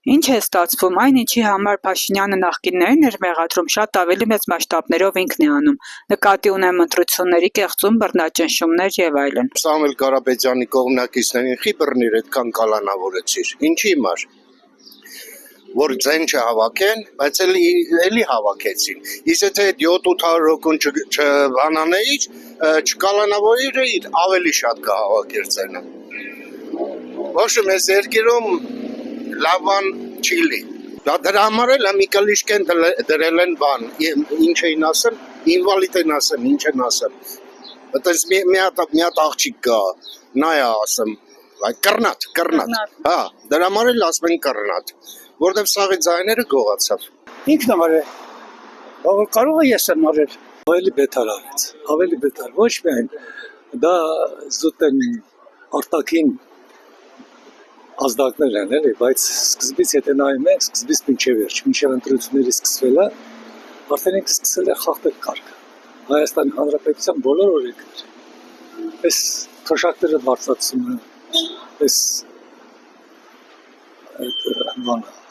Ինչ է ստացվում, այն ինչի համար Փաշինյանը նախկիններին էր մեղադրում, շատ ավելի մեծ մասշտաբներով ինքն է անում, նկատի ունեմ ընտրությունների կեղծում, բռնաճնշումներ եւ այլն։ Սամվել Ղարաբեդյանի կողմնակիցներին խի բռնիր այդքան կալանավորեցիր։ Ինչի համար։ Որ ձեն չհավաքեն, բայց էլի հավաքեցին։ Իսկ եթե 7-800 հոգուն չբանանեիր, չկալանավորեիր, ավելի շատ կհավաքեր ձենը։ Ոչ մեզ երկիրում լավ բան չի լի։ Դրա համար էլ մի կլիշկեն դրել են բան, ինչ էին ասեմ, ինվալիդ են ասեմ, ինչ են ասեմ։ Այդպես մի հատ աղջիկ կա, նա է ասեմ, կռնատ։ Հա, դրա համար էլ ասում են կռնատ, որտեղ սաղի ձայները գողացավ։ Ինքն ամար է, կարող է ես եմ արել, ավելի բետար արեց, ավելի բետար, ոչ միայն, դա զուտ են արտաքին ազդակներ են էլի, բայց սկզբից եթե նայում ենք, սկզբից մինչև վերջ, մինչև ընտրությունների սկսվելը, արդեն ինքը սկսել է խախտել կարգը։ Հայաստանի Հանրապետության բոլոր օրենքները, այս քաշակները բարձրացումը, այս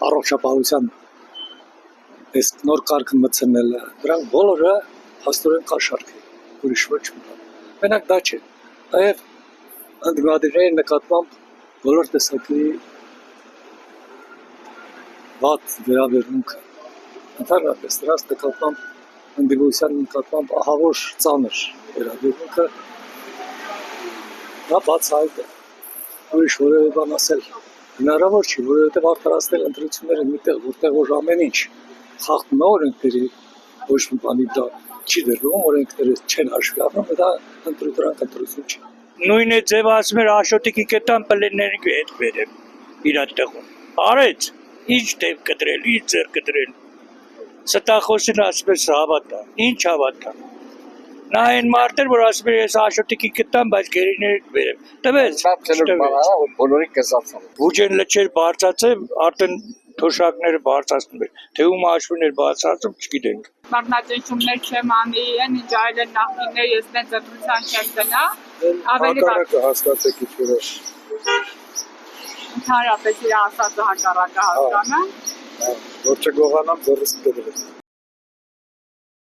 առողջապահության այս նոր կարգը մտցնելը, դրանք բոլորը հաստորեն կաշառք է, ուրիշ ոչ մի բան։ Մենակ դա չէ, նաև ընդդիմադիրների նկատմամբ բոլոր տեսակի վատ վերաբերմունքը, ընդհանրապես դրանց նկատմամբ ընդդիմության նկատմամբ ահավոր ծանր վերաբերմունքը, դա բացահայտ է, ուրիշ որևէ բան ասել հնարավոր չի, որովհետև արդարացնել ընտրությունները միտեղ, որտեղ որ ամեն ինչ խախտում է օրենքների, ոչ մի բանի դա չի դրվում, օրենքները չեն հաշվի առնում, դա ընտրություն չի։ Նույն է ձև ասում էր Աշոտիկի կետան պլենների հետ վերեմ իրար տեղում։ Արեց, ինչ դեպ կտրել, ինչ ձեր կտրել։ Ստախոսին ասում էր հավատա, ինչ հավատա։ Նա այն մարդեր, որ ասում էր ես Աշոտիկի կետան, բայց գերիների վերեմ։ Տվեց, բոլորի կզացան։ Բուջեն լճեր բարձացել, արդեն թոշակները բարձրացնում էր, թե ում հաշվին էր բարձրացում, չգիտենք։ Բռնաճնշումներ չեմ անի, ինչ այլ են նախկիններ, ես դենց ընտրության չեմ գնա, ավելի Հակառակը հասկացեք ինչ-որ ընդհանրապես իր ասածը հակառակը հասկանա, որ չգողանամ ձեռս կդրես։